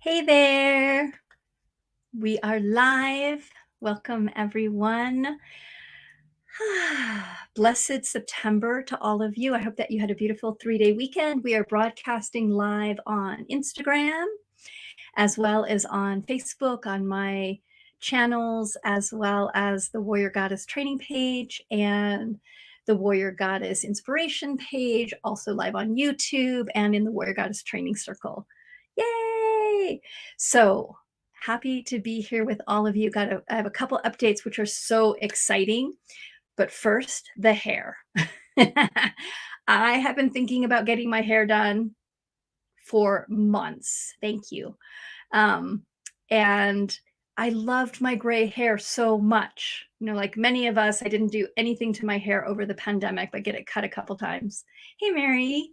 Hey there. We are live. Welcome, everyone. Blessed September to all of you. I hope that you had a beautiful 3-day weekend. We are broadcasting live on Instagram, as well as on Facebook, on my channels, as well as the Warrior Goddess training page and the Warrior Goddess inspiration page, also live on YouTube and in the Warrior Goddess training circle. Yay! So happy to be here with all of you. I have a couple updates which are so exciting. But first, the hair. I have been thinking about getting my hair done for months. Thank you. And I loved my gray hair so much. Like many of us, I didn't do anything to my hair over the pandemic, but get it cut a couple times. Hey, Mary.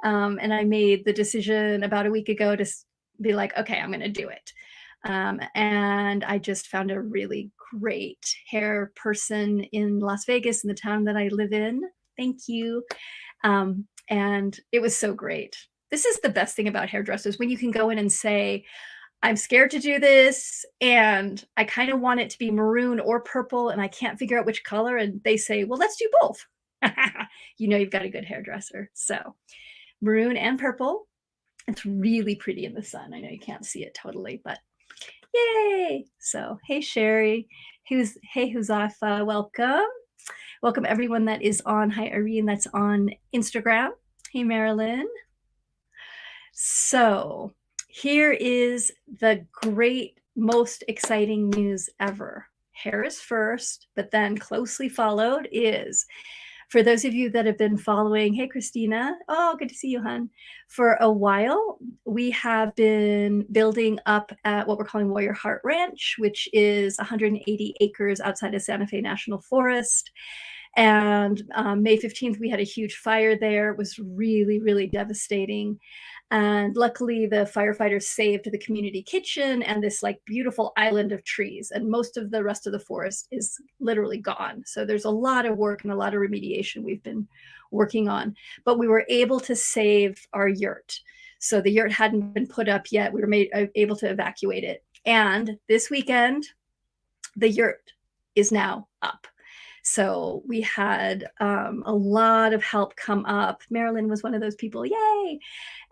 And I made the decision about a week ago to be like, okay, I'm going to do it. And I just found a really great hair person in Las Vegas, in the town that I live in. Thank you. And it was so great. This is the best thing about hairdressers, when you can go in and say, I'm scared to do this, and I kind of want it to be maroon or purple, and I can't figure out which color. And they say, well, let's do both. You've got a good hairdresser. So maroon and purple. It's really pretty in the sun. I know you can't see it totally, but yay. So, hey, Sherry. Hey, Huzafa. Welcome. Welcome, everyone that is on. Hi, Irene, that's on Instagram. Hey, Marilyn. So here is the great, most exciting news ever. Hair is first, but then closely followed is, for those of you that have been following, hey, Christina. Oh, good to see you, hon. For a while, we have been building up at what we're calling Warrior Heart Ranch, which is 180 acres outside of Santa Fe National Forest. And May 15th, we had a huge fire there. It was really, really devastating. And luckily, the firefighters saved the community kitchen and this beautiful island of trees. And most of the rest of the forest is literally gone. So there's a lot of work and a lot of remediation we've been working on. But we were able to save our yurt. So the yurt hadn't been put up yet. We were able to evacuate it. And this weekend, the yurt is now up. So we had a lot of help come up. Marilyn was one of those people, yay!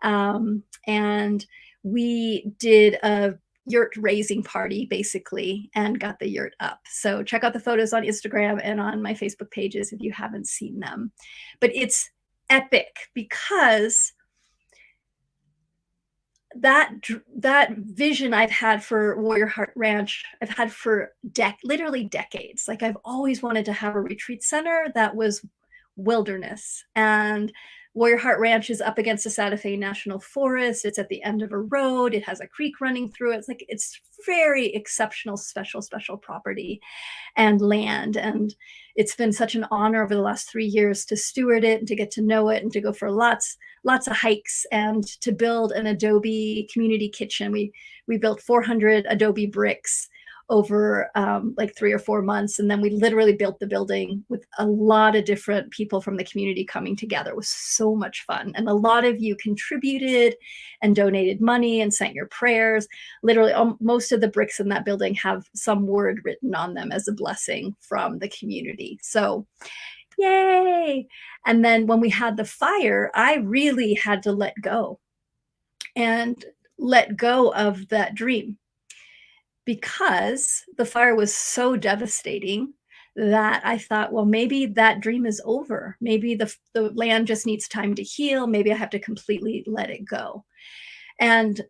And we did a yurt raising party, basically, and got the yurt up. So check out the photos on Instagram and on my Facebook pages if you haven't seen them. But it's epic because that vision I've had for Warrior Heart Ranch, I've had for literally decades. I've always wanted to have a retreat center that was wilderness. And Warrior Heart Ranch is up against the Santa Fe National Forest. It's at the end of a road. It has a creek running through it. It's very exceptional, special property and land. And it's been such an honor over the last 3 years to steward it and to get to know it and to go for lots of hikes and to build an Adobe community kitchen. We built 400 Adobe bricks over 3 or 4 months. And then we literally built the building with a lot of different people from the community coming together. It was so much fun. And a lot of you contributed and donated money and sent your prayers. Literally, most of the bricks in that building have some word written on them as a blessing from the community. So yay. And then when we had the fire, I really had to let go of that dream, because the fire was so devastating that I thought, well, maybe that dream is over. Maybe the land just needs time to heal. Maybe I have to completely let it go. And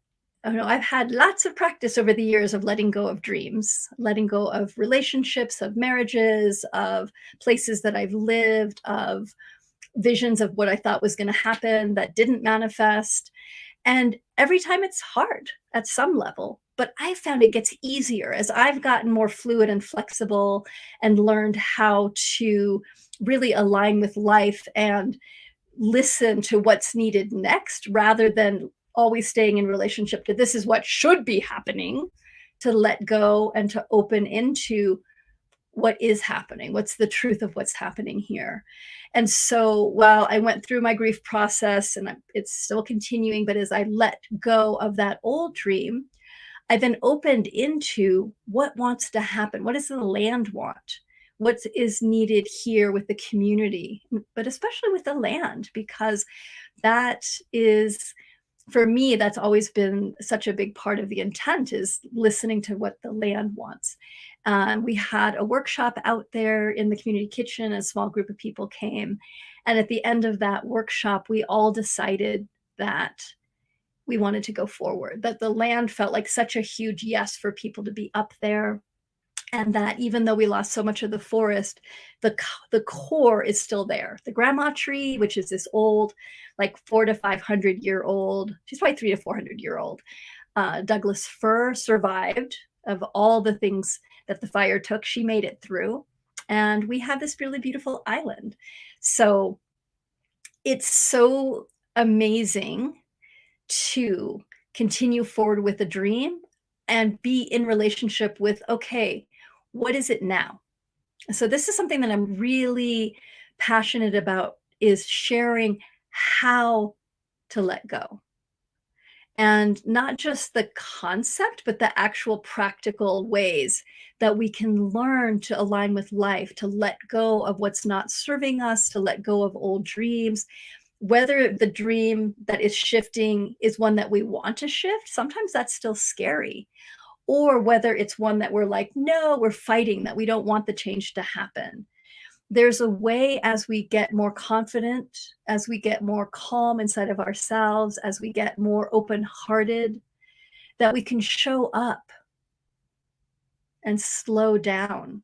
I've had lots of practice over the years of letting go of dreams, letting go of relationships, of marriages, of places that I've lived, of visions of what I thought was going to happen that didn't manifest. And every time it's hard at some level, but I found it gets easier as I've gotten more fluid and flexible and learned how to really align with life and listen to what's needed next, rather than always staying in relationship to this is what should be happening, to let go and to open into what is happening? What's the truth of what's happening here? And so while I went through my grief process, and it's still continuing, but as I let go of that old dream, I then opened into what wants to happen. What does the land want? What is needed here with the community, but especially with the land, because that is, for me, that's always been such a big part of the intent, is listening to what the land wants. We had a workshop out there in the community kitchen. A small group of people came. And at the end of that workshop, we all decided that we wanted to go forward, that the land felt like such a huge yes for people to be up there. And that even though we lost so much of the forest, the core is still there. The grandma tree, which is this old, like 400 to 500 year old, she's probably 300 to 400 year old, Douglas fir survived. Of all the things that the fire took, she made it through. And we have this really beautiful island. So it's so amazing to continue forward with a dream and be in relationship with, okay, what is it now? So this is something that I'm really passionate about, is sharing how to let go. And not just the concept, but the actual practical ways that we can learn to align with life, to let go of what's not serving us, to let go of old dreams. Whether the dream that is shifting is one that we want to shift, sometimes that's still scary. Or whether it's one that we're like, no, we're fighting, that we don't want the change to happen. There's a way, as we get more confident, as we get more calm inside of ourselves, as we get more open-hearted, that we can show up and slow down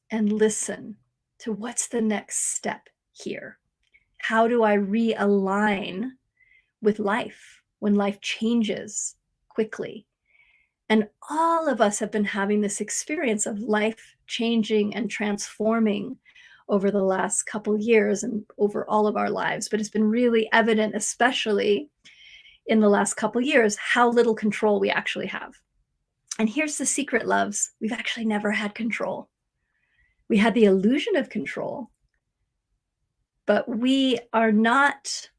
and listen to what's the next step here. How do I realign with life when life changes quickly? And all of us have been having this experience of life changing and transforming over the last couple years and over all of our lives. But it's been really evident, especially in the last couple years, how little control we actually have. And here's the secret, loves. We've actually never had control. We had the illusion of control, but we are not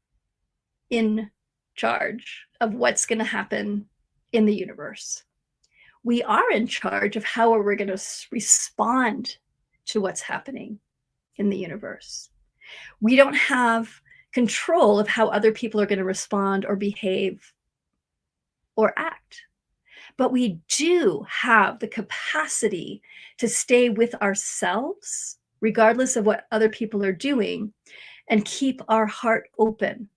in charge of what's going to happen in the universe. We are in charge of how we're going to respond to what's happening in the universe. We don't have control of how other people are going to respond or behave or act. But we do have the capacity to stay with ourselves, regardless of what other people are doing, and keep our heart open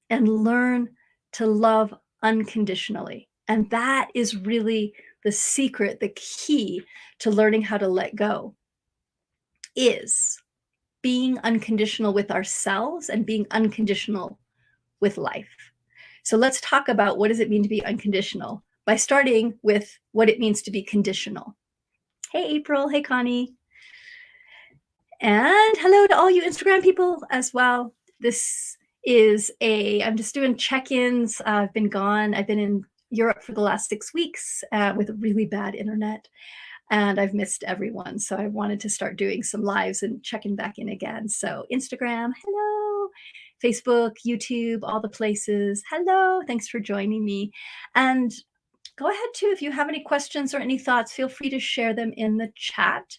and learn to love unconditionally. And that is really the secret, the key to learning how to let go, is being unconditional with ourselves and being unconditional with life. So let's talk about, what does it mean to be unconditional, by starting with what it means to be conditional. Hey, April. Hey, Connie. And hello to all you Instagram people as well. This is I'm just doing check-ins. I've been gone. I've been in Europe for the last 6 weeks with really bad internet, and I've missed everyone. So I wanted to start doing some lives and checking back in again. So Instagram, hello. Facebook, YouTube, all the places. Hello, thanks for joining me. And go ahead too, if you have any questions or any thoughts, feel free to share them in the chat.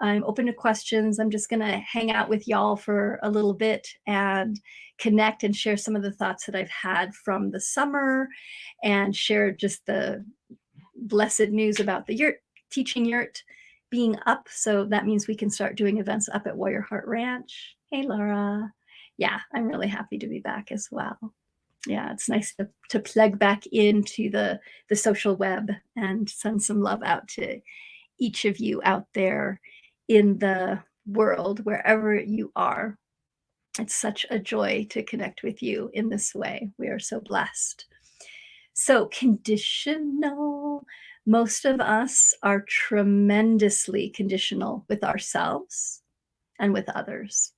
I'm open to questions. I'm just gonna hang out with y'all for a little bit and connect and share some of the thoughts that I've had from the summer, and share just the blessed news about the yurt, teaching yurt being up. So that means we can start doing events up at Warrior Heart Ranch. Hey, Laura. Yeah, I'm really happy to be back as well. Yeah, it's nice to plug back into the social web and send some love out to each of you out there in the world, wherever you are. It's such a joy to connect with you in this way. We are so blessed. So conditional. Most of us are tremendously conditional with ourselves and with others.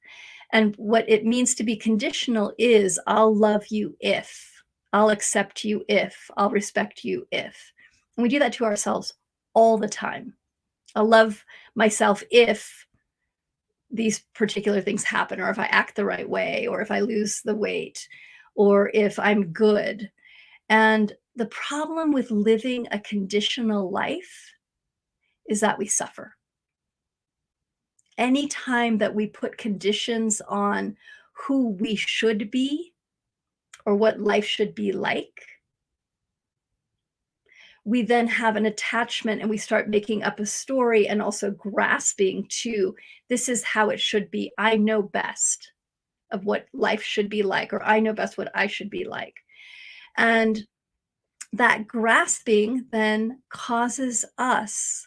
And what it means to be conditional is, I'll love you if, I'll accept you if, I'll respect you if. And we do that to ourselves all the time. I'll love myself if these particular things happen, or if I act the right way, or if I lose the weight, or if I'm good. And the problem with living a conditional life is that we suffer. Anytime that we put conditions on who we should be or what life should be like, we then have an attachment and we start making up a story and also grasping to this is how it should be. I know best of what life should be like, or I know best what I should be like. And that grasping then causes us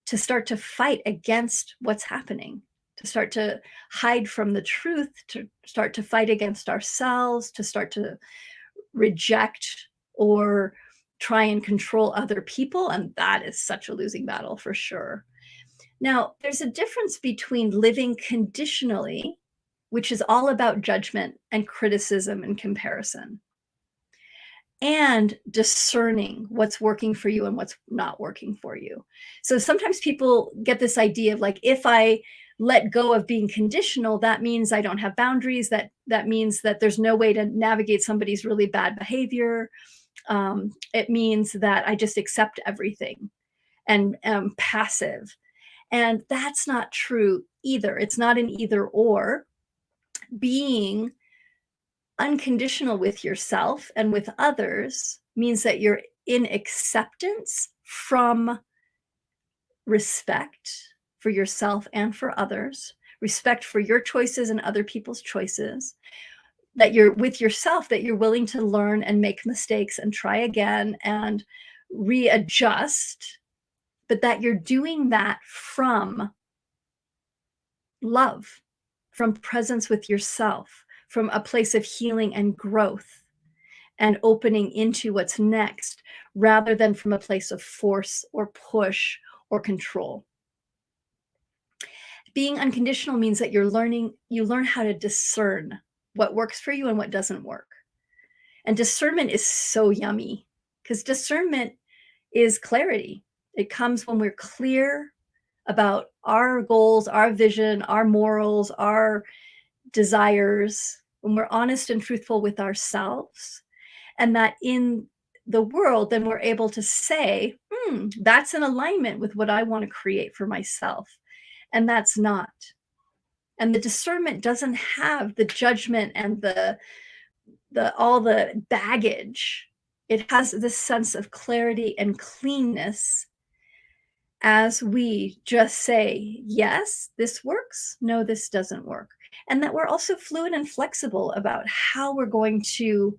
to start to fight against what's happening, to start to hide from the truth, to start to fight against ourselves, to start to reject or try and control other people. And that is such a losing battle for sure. Now, there's a difference between living conditionally, which is all about judgment and criticism and comparison, and discerning what's working for you and what's not working for you. So sometimes people get this idea of like, if I let go of being conditional, that means I don't have boundaries. That means that there's no way to navigate somebody's really bad behavior. It means that I just accept everything and am passive. And that's not true either. It's not an either or. Being unconditional with yourself and with others means that you're in acceptance from respect for yourself and for others, respect for your choices and other people's choices, that you're with yourself, that you're willing to learn and make mistakes and try again and readjust, but that you're doing that from love, from presence with yourself, from a place of healing and growth and opening into what's next, rather than from a place of force or push or control. Being unconditional means that you learn how to discern what works for you and what doesn't work. And discernment is so yummy because discernment is clarity. It comes when we're clear about our goals, our vision, our morals, our desires, when we're honest and truthful with ourselves, and that in the world, then we're able to say, that's in alignment with what I want to create for myself. And that's not. And the discernment doesn't have the judgment and the all the baggage. It has this sense of clarity and cleanness as we just say, yes, this works. No, this doesn't work. And that we're also fluid and flexible about how we're going to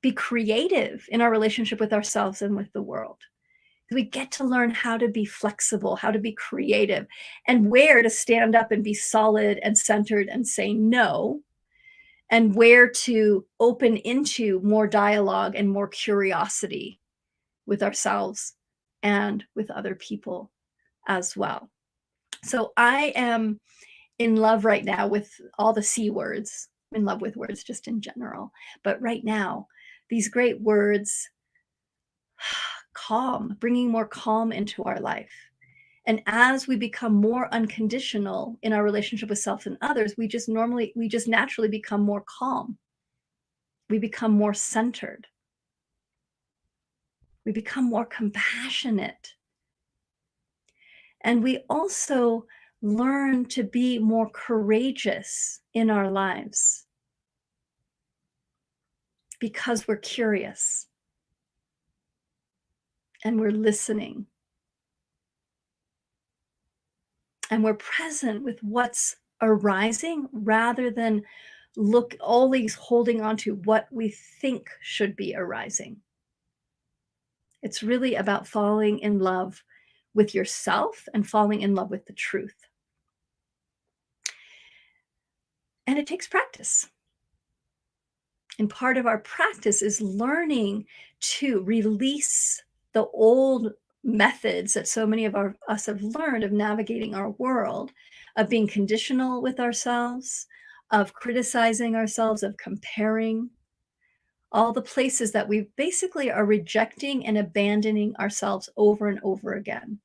be creative in our relationship with ourselves and with the world. We get to learn how to be flexible, how to be creative, and where to stand up and be solid and centered and say no, and where to open into more dialogue and more curiosity with ourselves and with other people as well. So I am in love right now with all the C words. I'm in love with words just in general. But right now, these great words, calm, bringing more calm into our life. And as we become more unconditional in our relationship with self and others, we just naturally become more calm. We become more centered. We become more compassionate. And we also learn to be more courageous in our lives because we're curious and we're listening and we're present with what's arising rather than always holding on to what we think should be arising. It's really about falling in love with yourself and falling in love with the truth. And it takes practice. And part of our practice is learning to release the old methods that so many of us have learned of navigating our world, of being conditional with ourselves, of criticizing ourselves, of comparing, all the places that we basically are rejecting and abandoning ourselves over and over again.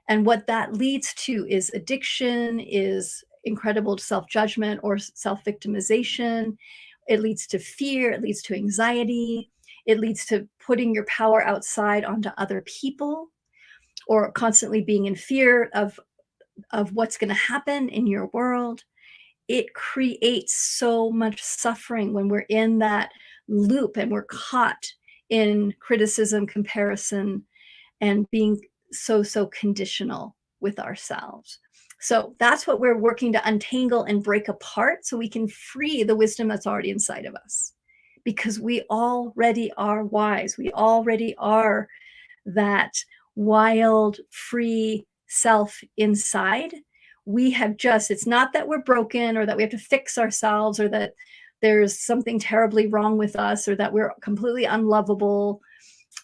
And what that leads to is addiction, is incredible self-judgment or self-victimization. It leads to fear, it leads to anxiety, it leads to putting your power outside onto other people, or constantly being in fear of what's going to happen in your world. It creates so much suffering when we're in that loop and we're caught in criticism, comparison, and being so conditional with ourselves. So that's what we're working to untangle and break apart so we can free the wisdom that's already inside of us. Because we already are wise. We already are that wild, free self inside. We have just, it's not that we're broken or that we have to fix ourselves or that there's something terribly wrong with us or that we're completely unlovable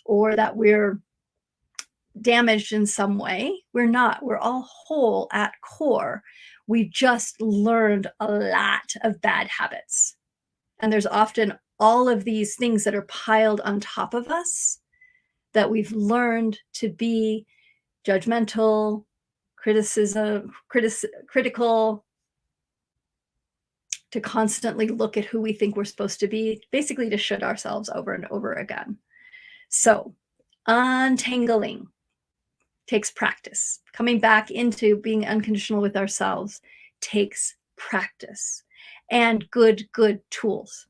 or that we're damaged in some way. We're not. We're all whole at core. We've just learned a lot of bad habits. And there's often all of these things that are piled on top of us that we've learned to be judgmental, critical, to constantly look at who we think we're supposed to be, basically to shut ourselves over and over again. So untangling takes practice. Coming back into being unconditional with ourselves takes practice and good tools.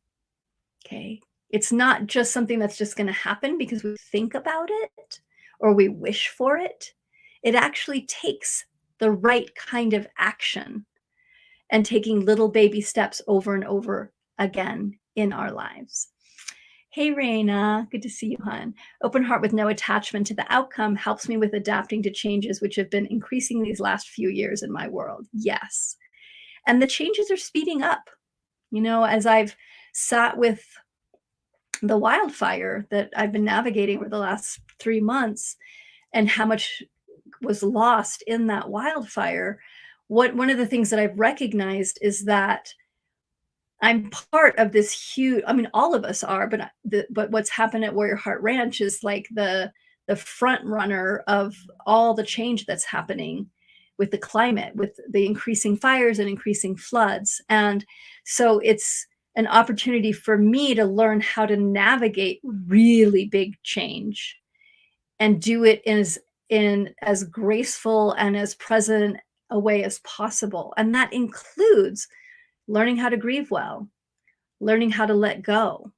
Okay. It's not just something that's just going to happen because we think about it or we wish for it. It actually takes the right kind of action and taking little baby steps over and over again in our lives. Hey, Raina, good to see you, hon. Open heart with no attachment to the outcome helps me with adapting to changes which have been increasing these last few years in my world. Yes. And the changes are speeding up. You know, as I've sat with the wildfire that I've been navigating over the last 3 months and how much was lost in that wildfire, one of the things that I've recognized is that I'm part of this huge, I mean, all of us are, but what's happened at Warrior Heart Ranch is like the front runner of all the change that's happening with the climate, with the increasing fires and increasing floods. And so it's an opportunity for me to learn how to navigate really big change and do it in as graceful and as present a way as possible. And that includes learning how to grieve well, learning how to let go,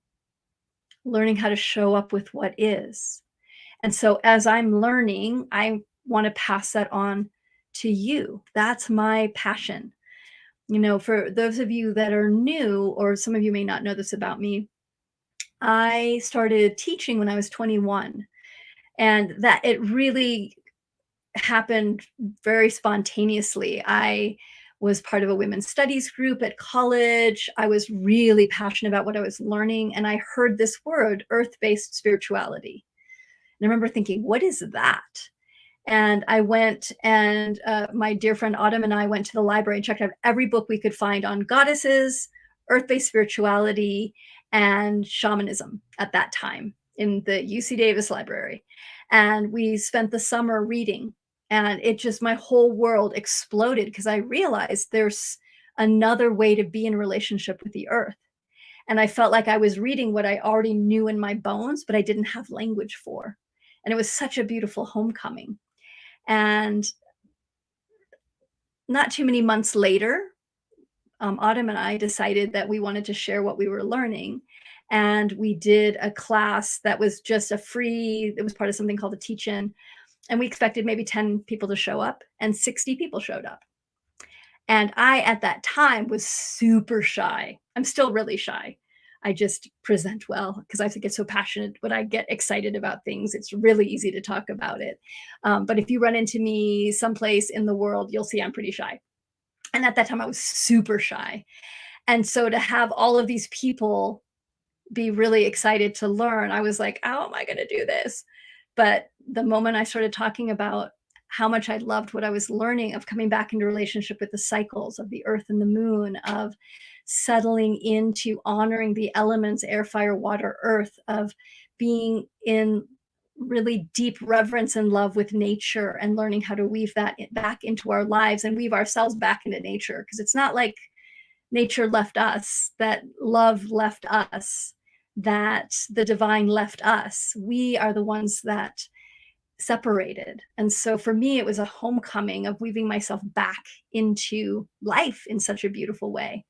learning how to show up with what is. And so as I'm learning, I want to pass that on to you. That's my passion. You know, for those of you that are new, or some of you may not know this about me, I started teaching when I was 21, and that it really happened very spontaneously. I was part of a women's studies group at college. I was really passionate about what I was learning, and I heard this word, earth-based spirituality. And I remember thinking, what is that? And I went and my dear friend Autumn and I went to the library and checked out every book we could find on goddesses, earth-based spirituality, and shamanism at that time in the UC Davis library. And we spent the summer reading, and it just, my whole world exploded because I realized there's another way to be in relationship with the earth. And I felt like I was reading what I already knew in my bones, but I didn't have language for. And it was such a beautiful homecoming. And not too many months later, Autumn and I decided that we wanted to share what we were learning. And we did a class that was just a free, it was part of something called a teach-in. And we expected maybe 10 people to show up, and 60 people showed up. And I, at that time, was super shy. I'm still really shy. I just present well because I get so passionate when I get excited about things. It's really easy to talk about it. But if you run into me someplace in the world, you'll see I'm pretty shy. And at that time, I was super shy. And so to have all of these people be really excited to learn, I was like, how am I going to do this? But the moment I started talking about how much I loved what I was learning, of coming back into relationship with the cycles of the earth and the moon, of settling into honoring the elements, air, fire, water, earth, of being in really deep reverence and love with nature and learning how to weave that back into our lives and weave ourselves back into nature. Because it's not like nature left us, that love left us, that the divine left us. We are the ones that separated. And so for me, it was a homecoming of weaving myself back into life in such a beautiful way.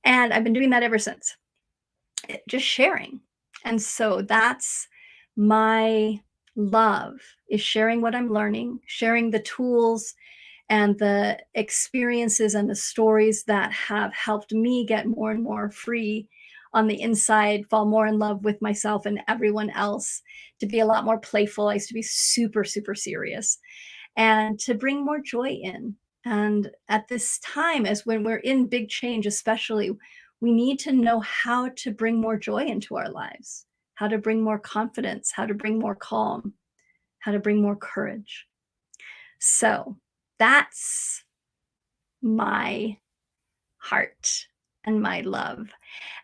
And I've been doing that ever since, just sharing. And so that's my love, is sharing what I'm learning, sharing the tools and the experiences and the stories that have helped me get more and more free on the inside, fall more in love with myself and everyone else, to be a lot more playful. I used to be super, super serious, and to bring more joy in. And at this time, as when we're in big change, especially, we need to know how to bring more joy into our lives, how to bring more confidence, how to bring more calm, how to bring more courage. So that's my heart and my love.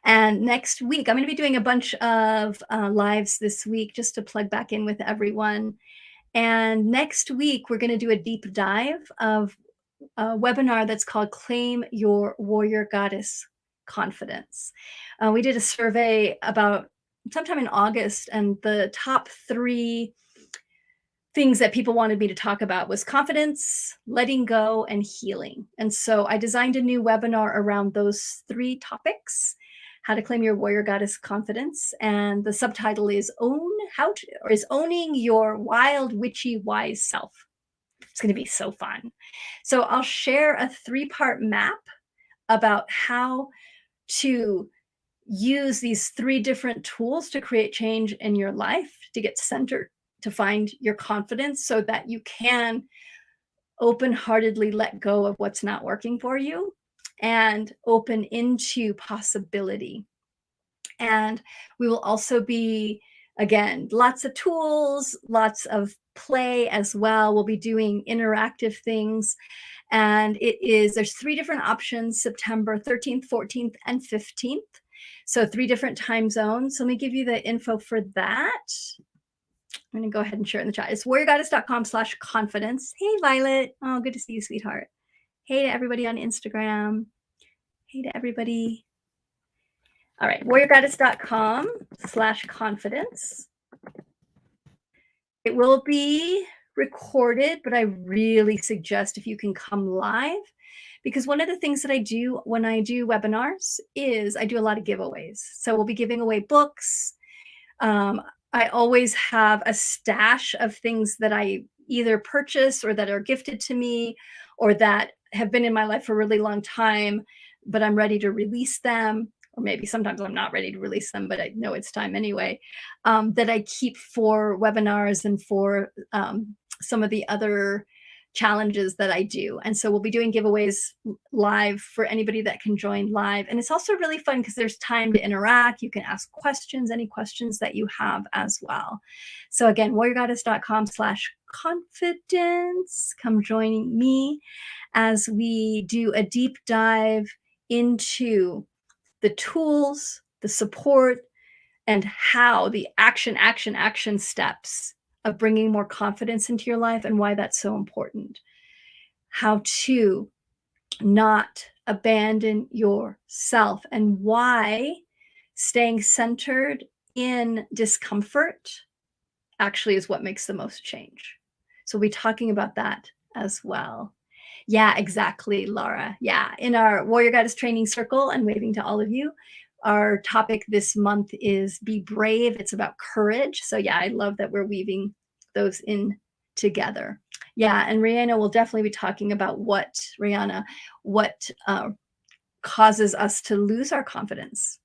And next week, I'm going to be doing a bunch of lives this week just to plug back in with everyone. And next week, we're going to do a deep dive of a webinar that's called Claim Your Warrior Goddess Confidence. We did a survey about sometime in August, and the top 3 things that people wanted me to talk about was confidence, letting go, and healing. And so I designed a new webinar around those 3 topics: how to claim your warrior goddess confidence. And the subtitle is owning your wild, witchy, wise self. It's going to be so fun. So I'll share a 3-part map about how to use these 3 different tools to create change in your life, to get centered, to find your confidence, so that you can open-heartedly let go of what's not working for you and open into possibility. And we will also be, again, lots of tools, lots of play as well. We'll be doing interactive things. And there's 3 different options: September 13th, 14th, and 15th. So 3 different time zones. So let me give you the info for that. I'm going to go ahead and share it in the chat. It's warriorgoddess.com/confidence. Hey, Violet. Oh, good to see you, sweetheart. Hey to everybody on Instagram. Hey to everybody. All right, warriorgoddess.com/confidence. It will be recorded, but I really suggest if you can come live, because one of the things that I do when I do webinars is I do a lot of giveaways. So we'll be giving away books. I always have a stash of things that I either purchase or that are gifted to me or that have been in my life for a really long time, but I'm ready to release them. Or maybe sometimes I'm not ready to release them, but I know it's time anyway, that I keep for webinars and for some of the other challenges that I do. And so we'll be doing giveaways live for anybody that can join live. And it's also really fun because there's time to interact. You can ask questions, any questions that you have as well. So again, warriorgoddess.com/confidence. Come join me as we do a deep dive into the tools, the support, and how the action steps of bringing more confidence into your life and why that's so important. How to not abandon yourself, and why staying centered in discomfort actually is what makes the most change. So we'll be talking about that as well. Yeah, exactly, Laura. Yeah, in our Warrior Goddess Training Circle, and waving to all of you, our topic this month is Be Brave. It's about courage. So yeah, I love that we're weaving those in together. Yeah, and Rihanna will definitely be talking about what causes us to lose our confidence.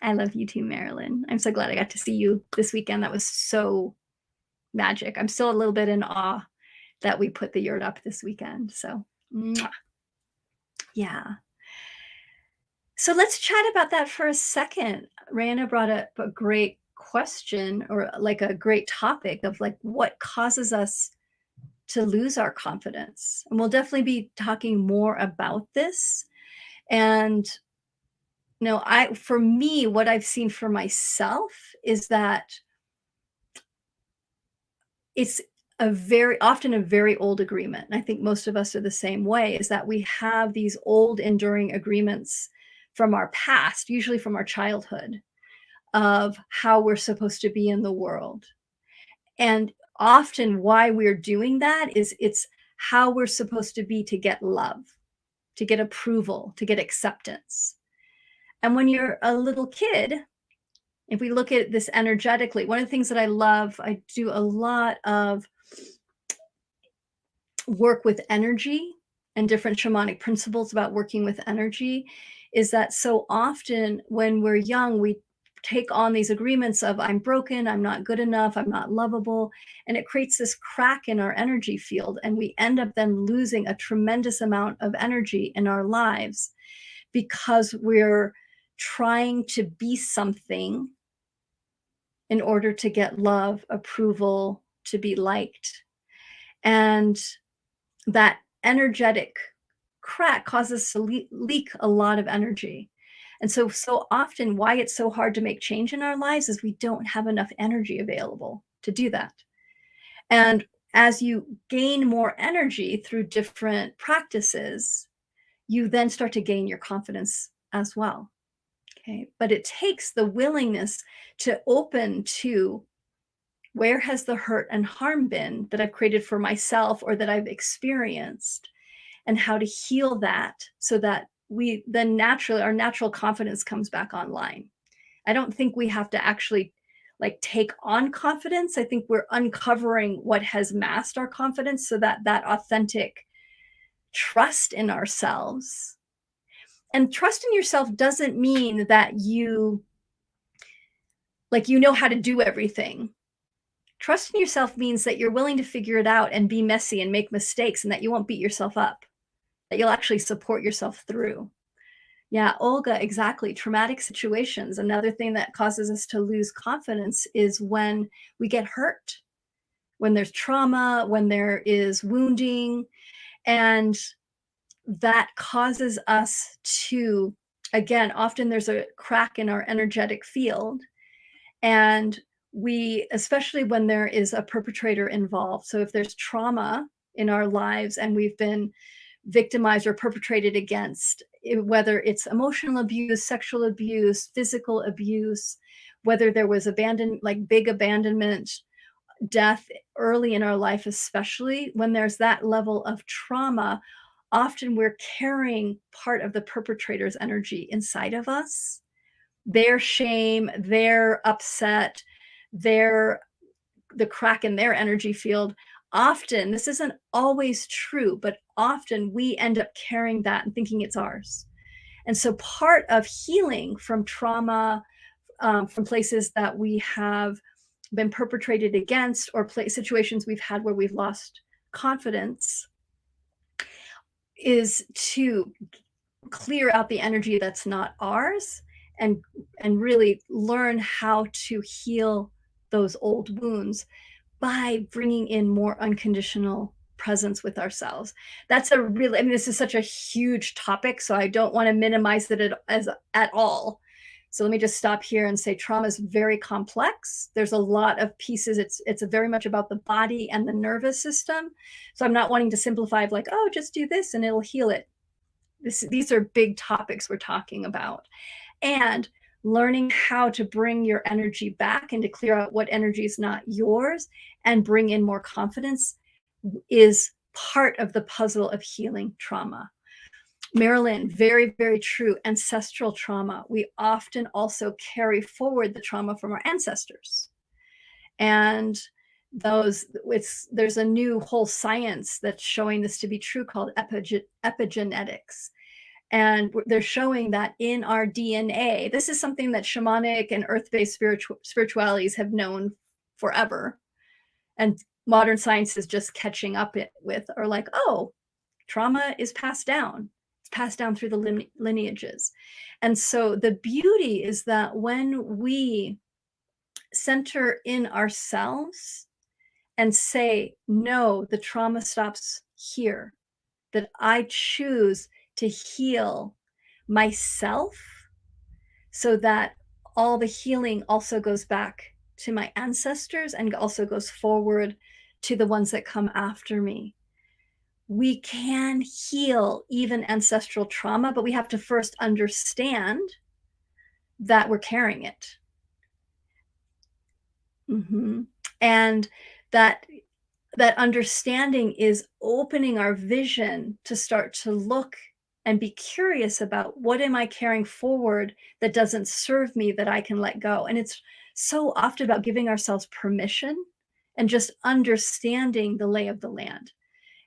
I love you too, Marilyn. I'm so glad I got to see you this weekend. That was so magic. I'm still a little bit in awe that we put the yurt up this weekend. So yeah. So let's chat about that for a second. Rihanna brought up a great question, or like a great topic of like what causes us to lose our confidence. And we'll definitely be talking more about this. And No, for me, what I've seen for myself is that it's often a very old agreement, and I think most of us are the same way, is that we have these old enduring agreements from our past, usually from our childhood, of how we're supposed to be in the world. And often why we're doing that is it's how we're supposed to be to get love, to get approval, to get acceptance. And when you're a little kid, if we look at this energetically, one of the things that I love, I do a lot of work with energy and different shamanic principles about working with energy, is that so often when we're young, we take on these agreements of I'm broken, I'm not good enough, I'm not lovable, and it creates this crack in our energy field, and we end up then losing a tremendous amount of energy in our lives because we're trying to be something in order to get love, approval, to be liked. And that energetic crack causes us to leak a lot of energy. And so often why it's so hard to make change in our lives is we don't have enough energy available to do that. And as you gain more energy through different practices, you then start to gain your confidence as well. Okay. But it takes the willingness to open to where has the hurt and harm been that I've created for myself or that I've experienced, and how to heal that so that we then naturally, our natural confidence comes back online. I don't think we have to actually like take on confidence. I think we're uncovering what has masked our confidence so that that authentic trust in ourselves. And trust in yourself doesn't mean that you know how to do everything. Trust in yourself means that you're willing to figure it out and be messy and make mistakes, and that you won't beat yourself up, that you'll actually support yourself through. Yeah, Olga, exactly. Traumatic situations. Another thing that causes us to lose confidence is when we get hurt, when there's trauma, when there is wounding, and that causes us to, again, often there's a crack in our energetic field, and we, especially when there is a perpetrator involved. So if there's trauma in our lives and we've been victimized or perpetrated against, whether it's emotional abuse, sexual abuse, physical abuse, whether there was big abandonment, death early in our life, especially when there's that level of trauma, often we're carrying part of the perpetrator's energy inside of us, their shame, their upset, the crack in their energy field. Often, this isn't always true, but often we end up carrying that and thinking it's ours. And so part of healing from trauma, from places that we have been perpetrated against, or situations we've had where we've lost confidence, is to clear out the energy that's not ours, and really learn how to heal those old wounds by bringing in more unconditional presence with ourselves. That's a really, I mean, this is such a huge topic, so I don't want to minimize it at all. So let me just stop here and say trauma is very complex. There's a lot of pieces. It's very much about the body and the nervous system. So I'm not wanting to simplify like, oh, just do this and it'll heal it. These are big topics we're talking about. And learning how to bring your energy back and to clear out what energy is not yours and bring in more confidence is part of the puzzle of healing trauma. Marilyn, very, very true. Ancestral trauma. We often also carry forward the trauma from our ancestors. And there's a new whole science that's showing this to be true called epigenetics. And they're showing that in our DNA, this is something that shamanic and earth-based spiritualities have known forever. And modern science is just catching up with, or like, oh, trauma is passed down. It's passed down through the lineages. And so the beauty is that when we center in ourselves and say, no, the trauma stops here, that I choose to heal myself so that all the healing also goes back to my ancestors and also goes forward to the ones that come after me. We can heal even ancestral trauma, but we have to first understand that we're carrying it. And that understanding is opening our vision to start to look and be curious about, what am I carrying forward that doesn't serve me, that I can let go? And it's so often about giving ourselves permission and just understanding the lay of the land.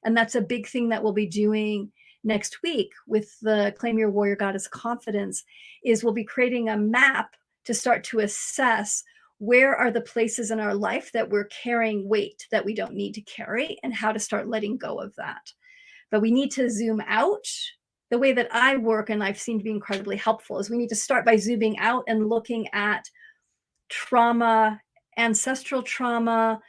And that's a big thing that we'll be doing next week with the Claim Your Warrior Goddess Confidence, is we'll be creating a map to start to assess where are the places in our life that we're carrying weight that we don't need to carry, and how to start letting go of that. But we need to zoom out. The way that I work, and I've seen to be incredibly helpful, is we need to start by zooming out and looking at trauma, ancestral trauma,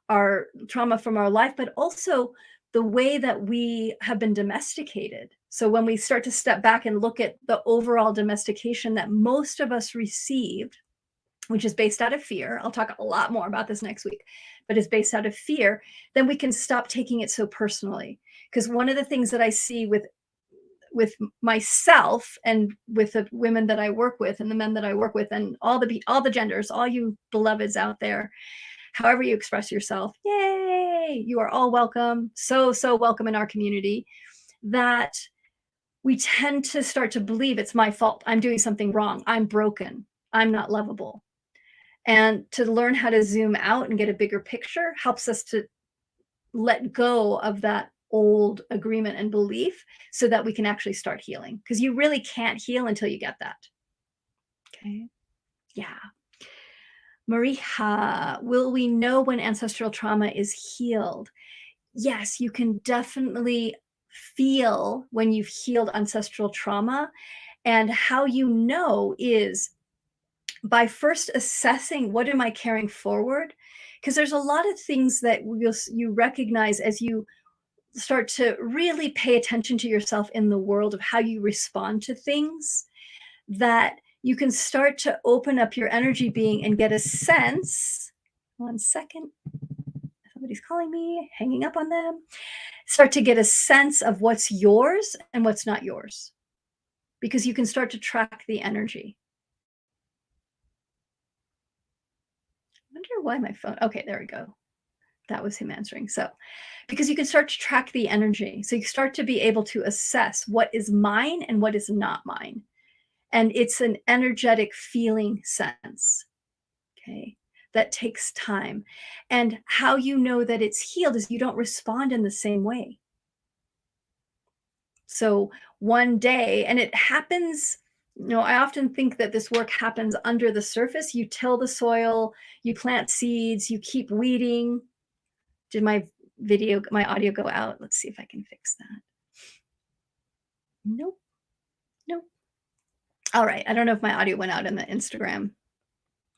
our trauma from our life, but also the way that we have been domesticated. So when we start to step back and look at the overall domestication that most of us received, which is based out of fear — I'll talk a lot more about this next week — but is based out of fear, then we can stop taking it so personally. Because one of the things that I see with myself and with the women that I work with and the men that I work with, and all the genders, all you beloveds out there, however you express yourself, yay, you are all welcome. So welcome in our community. That we tend to start to believe it's my fault. I'm doing something wrong. I'm broken. I'm not lovable. And to learn how to zoom out and get a bigger picture helps us to let go of that old agreement and belief, so that we can actually start healing. Because you really can't heal until you get that. Okay. Yeah. Mariha, will we know when ancestral trauma is healed? Yes, you can definitely feel when you've healed ancestral trauma. And how you know is by first assessing, what am I carrying forward? Because there's a lot of things that you recognize as you start to really pay attention to yourself in the world of how you respond to things, that you can start to open up your energy being and get a sense. One second. Somebody's calling me, hanging up on them. Start to get a sense of what's yours and what's not yours, because you can start to track the energy. I wonder why my phone, okay, there we go. That was him answering. So, because you can start to track the energy. So you start to be able to assess what is mine and what is not mine. And it's an energetic feeling sense. Okay. That takes time. And how you know that it's healed is you don't respond in the same way. So one day, and it happens, I often think that this work happens under the surface. You till the soil, you plant seeds, you keep weeding. Did my audio go out? Let's see if I can fix that. Nope. All right. I don't know if my audio went out in the Instagram.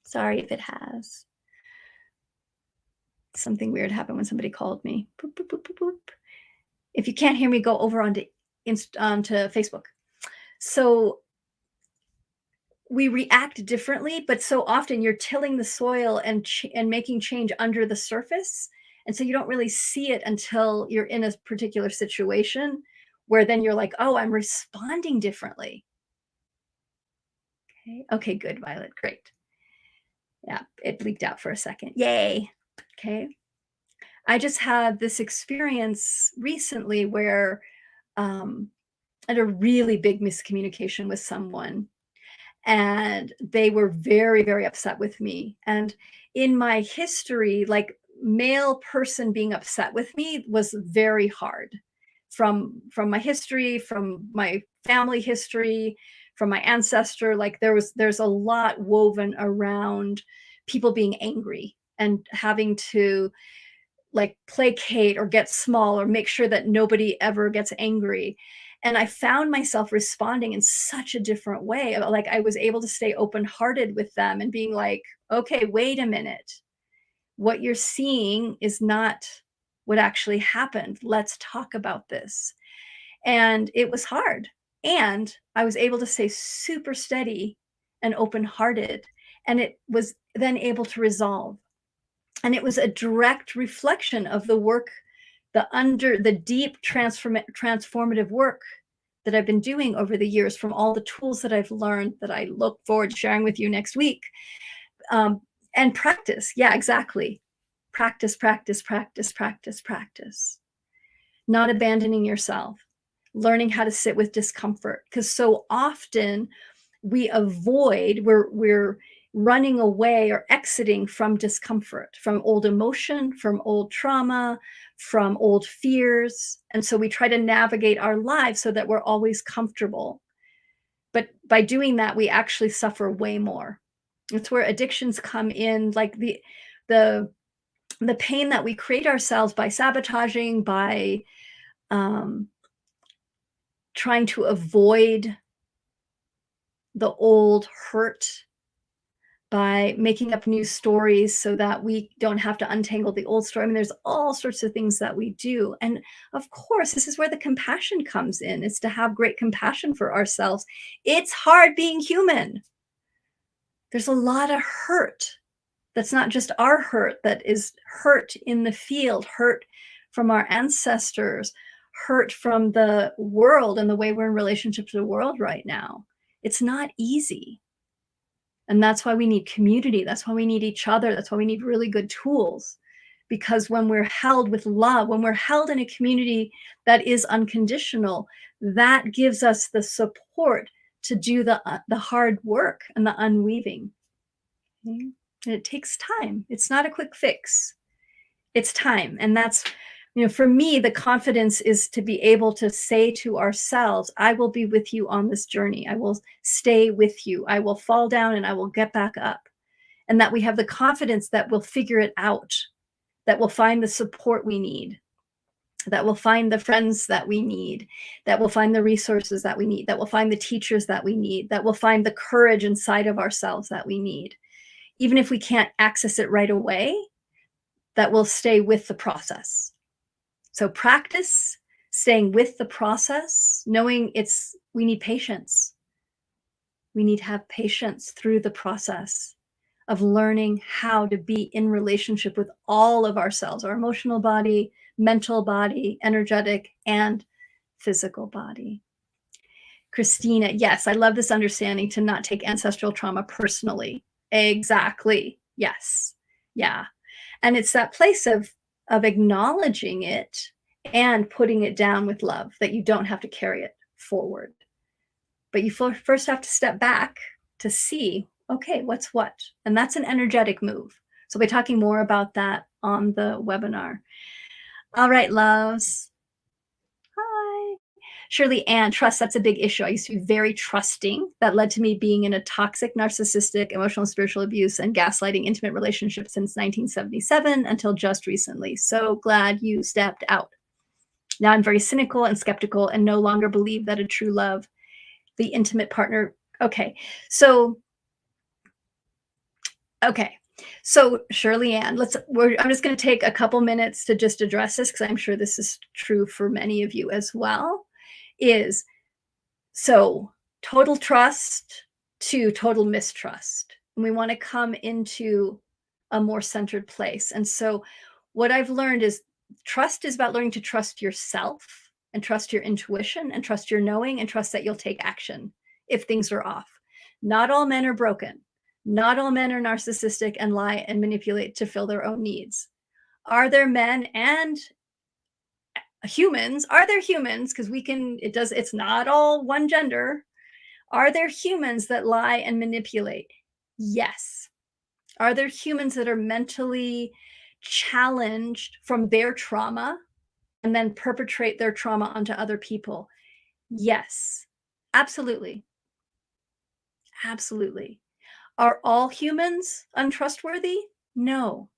Sorry if it has. Something weird happened when somebody called me. Boop, boop, boop, boop, boop. If you can't hear me, go over onto Facebook. So we react differently, but so often you're tilling the soil and making change under the surface. And so you don't really see it until you're in a particular situation, where then you're like, oh, I'm responding differently. Okay, good, Violet. Great. Yeah, it bleeped out for a second. Yay. Okay. I just had this experience recently where I had a really big miscommunication with someone, and they were very, very upset with me. And in my history, like, male person being upset with me was very hard, from my history, from my family history, from my ancestor. Like, there's a lot woven around people being angry and having to, like, placate or get small or make sure that nobody ever gets angry. And I found myself responding in such a different way. Like, I was able to stay open-hearted with them and being like, okay, wait a minute. What you're seeing is not what actually happened. Let's talk about this. And it was hard. And I was able to stay super steady and open-hearted, and it was then able to resolve. And it was a direct reflection of the work, the deep transformative work that I've been doing over the years, from all the tools that I've learned that I look forward to sharing with you next week. And practice. Yeah, exactly. Practice, practice, practice, practice, practice. Not abandoning yourself, learning how to sit with discomfort. Because so often we're running away or exiting from discomfort, from old emotion, from old trauma, from old fears. And so we try to navigate our lives so that we're always comfortable. But by doing that, we actually suffer way more. It's where addictions come in, like the pain that we create ourselves by sabotaging, by trying to avoid the old hurt, by making up new stories so that we don't have to untangle the old story. I mean, there's all sorts of things that we do. And of course, this is where the compassion comes in, is to have great compassion for ourselves. It's hard being human. There's a lot of hurt. That's not just our hurt, that is hurt in the field, hurt from our ancestors, hurt from the world and the way we're in relationship to the world right now. It's not easy. And that's why we need community. That's why we need each other. That's why we need really good tools. Because when we're held with love, when we're held in a community that is unconditional, that gives us the support to do the hard work and the unweaving. Okay? And it takes time. It's not a quick fix. It's time. And that's, for me, the confidence is to be able to say to ourselves, I will be with you on this journey. I will stay with you. I will fall down and I will get back up. And that we have the confidence that we'll figure it out, that we'll find the support we need, that we'll find the friends that we need, that we'll find the resources that we need, that we'll find the teachers that we need, that we'll find the courage inside of ourselves that we need. Even if we can't access it right away, that we'll stay with the process. So practice staying with the process, knowing we need patience. We need to have patience through the process of learning how to be in relationship with all of ourselves, our emotional body, mental body, energetic, and physical body. Christina, yes, I love this understanding to not take ancestral trauma personally. Exactly. Yes. Yeah. And it's that place of acknowledging it and putting it down with love, that you don't have to carry it forward. But you first have to step back to see, okay, what's what? And that's an energetic move. So we'll be talking more about that on the webinar. All right, loves. Hi. Shirley Ann, trust, that's a big issue. I used to be very trusting. That led to me being in a toxic, narcissistic, emotional and spiritual abuse and gaslighting intimate relationship since 1977 until just recently. So glad you stepped out. Now I'm very cynical and skeptical and no longer believe that a true love, the intimate partner. Okay. So Shirley Ann, I'm just going to take a couple minutes to just address this, because I'm sure this is true for many of you as well. So total trust to total mistrust. And we want to come into a more centered place. And so what I've learned is trust is about learning to trust yourself and trust your intuition and trust your knowing and trust that you'll take action if things are off. Not all men are broken. Not all men are narcissistic and lie and manipulate to fill their own needs. Are there men and humans? Are there humans? Because it's not all one gender. Are there humans that lie and manipulate? Yes. Are there humans that are mentally challenged from their trauma and then perpetrate their trauma onto other people? Yes, absolutely. Absolutely. Are all humans untrustworthy? No.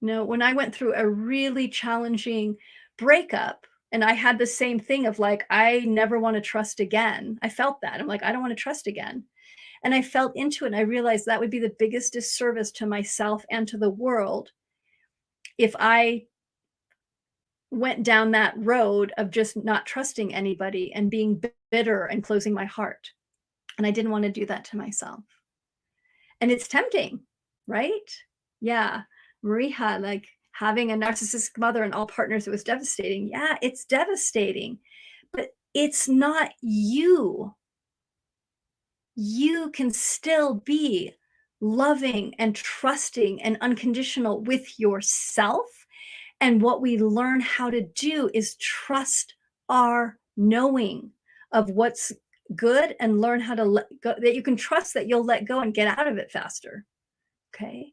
No, when I went through a really challenging breakup and I had the same thing of like, I never want to trust again. I felt that. I'm like, I don't want to trust again. And I felt into it and I realized that would be the biggest disservice to myself and to the world if I went down that road of just not trusting anybody and being bitter and closing my heart. And I didn't want to do that to myself. And it's tempting, right? Yeah. Marie had like having a narcissistic mother and all partners, it was devastating. Yeah, it's devastating, but it's not you. You can still be loving and trusting and unconditional with yourself. And what we learn how to do is trust our knowing of what's good and learn how to let go, that you can trust that you'll let go and get out of it faster. Okay.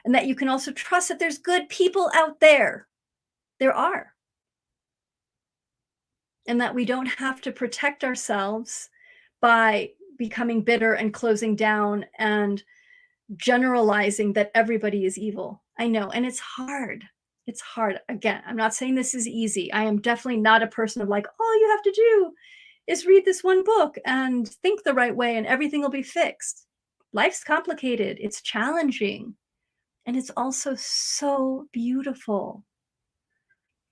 And that you can also trust that there's good people out there. There are. And that we don't have to protect ourselves by becoming bitter and closing down and generalizing that everybody is evil. I know, and it's hard. It's hard. Again, I'm not saying this is easy. I am definitely not a person of like, all you have to do is read this one book and think the right way and everything will be fixed. Life's complicated. It's challenging. And it's also so beautiful.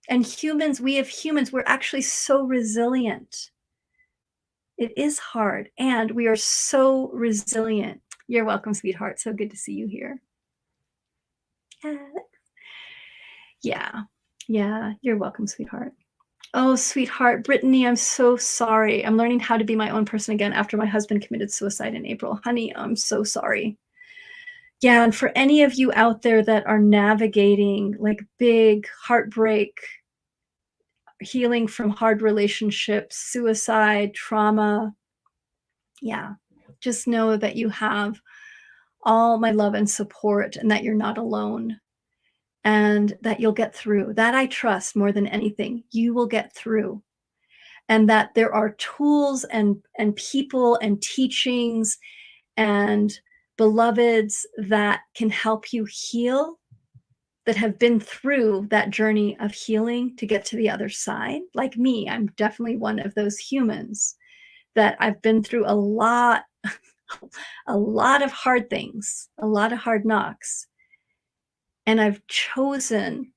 And humans, we're actually so resilient. It is hard, and we are so resilient. You're welcome, sweetheart. So good to see you here. Yeah. Yeah. You're welcome, sweetheart. Oh, sweetheart. Brittany, I'm so sorry. I'm learning how to be my own person again after my husband committed suicide in April. Honey, I'm so sorry. Yeah. And for any of you out there that are navigating like big heartbreak, healing from hard relationships, suicide, trauma, yeah, just know that you have all my love and support and that you're not alone and that you'll get through. That I trust more than anything. You will get through. And that there are tools and people and teachings and beloveds that can help you heal, that have been through that journey of healing to get to the other side. Like me, I'm definitely one of those humans that I've been through a lot of hard things, a lot of hard knocks. And I've chosen,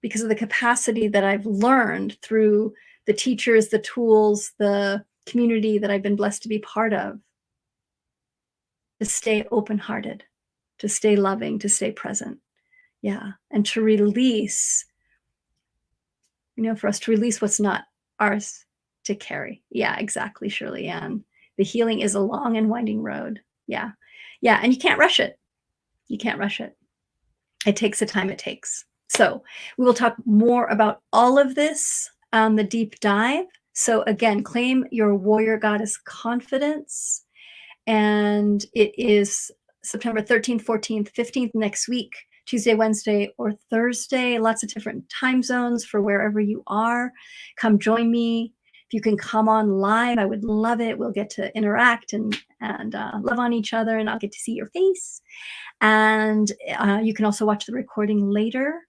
because of the capacity that I've learned through the teachers, the tools, the community that I've been blessed to be part of, to stay open-hearted, to stay loving, to stay present. Yeah. And to release, for us to release what's not ours to carry. Yeah, exactly, Shirley Ann. The healing is a long and winding road. Yeah. Yeah. And you can't rush it. You can't rush it. It takes the time it takes. So we will talk more about all of this on the deep dive. So again, claim your warrior goddess confidence. And it is September 13th, 14th, 15th next week, Tuesday, Wednesday, or Thursday. Lots of different time zones for wherever you are. Come join me. If you can come on live, I would love it. We'll get to interact and love on each other, and I'll get to see your face. And you can also watch the recording later.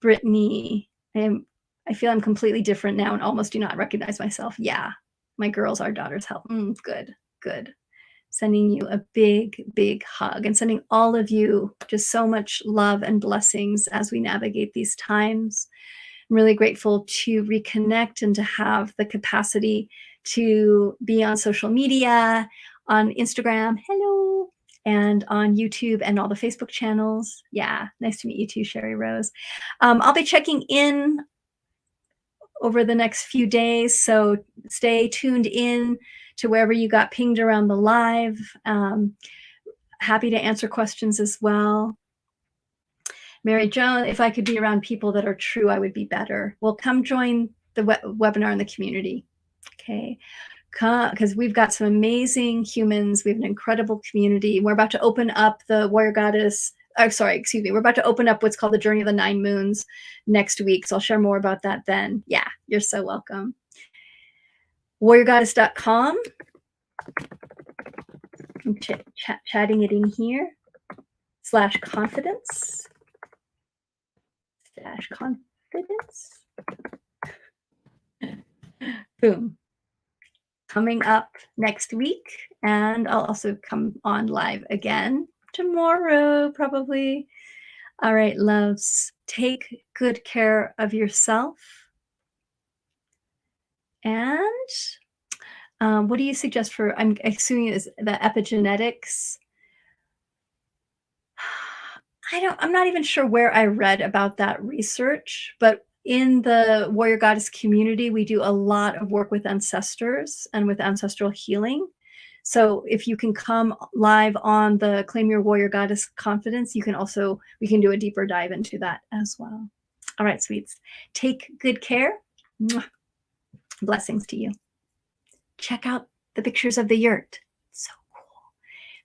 Brittany, I feel I'm completely different now and almost do not recognize myself. Yeah, my girls, our daughters help. Good, good. Sending you a big, big hug and sending all of you just so much love and blessings as we navigate these times. I'm really grateful to reconnect and to have the capacity to be on social media, on Instagram, hello, and on YouTube and all the Facebook channels. Yeah, nice to meet you too, Sherry Rose. I'll be checking in over the next few days, so stay tuned in to wherever you got pinged around the live. Happy to answer questions as well. Mary Joan, if I could be around people that are true, I would be better. Well, come join the webinar in the community. Okay. Because we've got some amazing humans. We have an incredible community. We're about to open up the Warrior Goddess. We're about to open up what's called the Journey of the 9 Moons next week. So I'll share more about that then. Yeah, you're so welcome. warriorgoddess.com. I'm chatting it in here. /confidence. /confidence. Boom. Coming up next week. And I'll also come on live again tomorrow, probably. All right, loves. Take good care of yourself. And What do you suggest for, I'm assuming is the epigenetics? I'm not even sure where I read about that research, but in the warrior goddess community, we do a lot of work with ancestors and with ancestral healing. So if you can come live on the Claim Your Warrior Goddess Confidence, you can also, we can do a deeper dive into that as well. All right, sweets. Take good care. Mwah. Blessings to you. Check out the pictures of the yurt. So cool.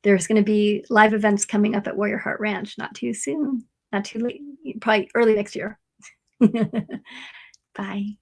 There's going to be live events coming up at Warrior Heart Ranch. Not too soon. Not too late. Probably early next year. Bye.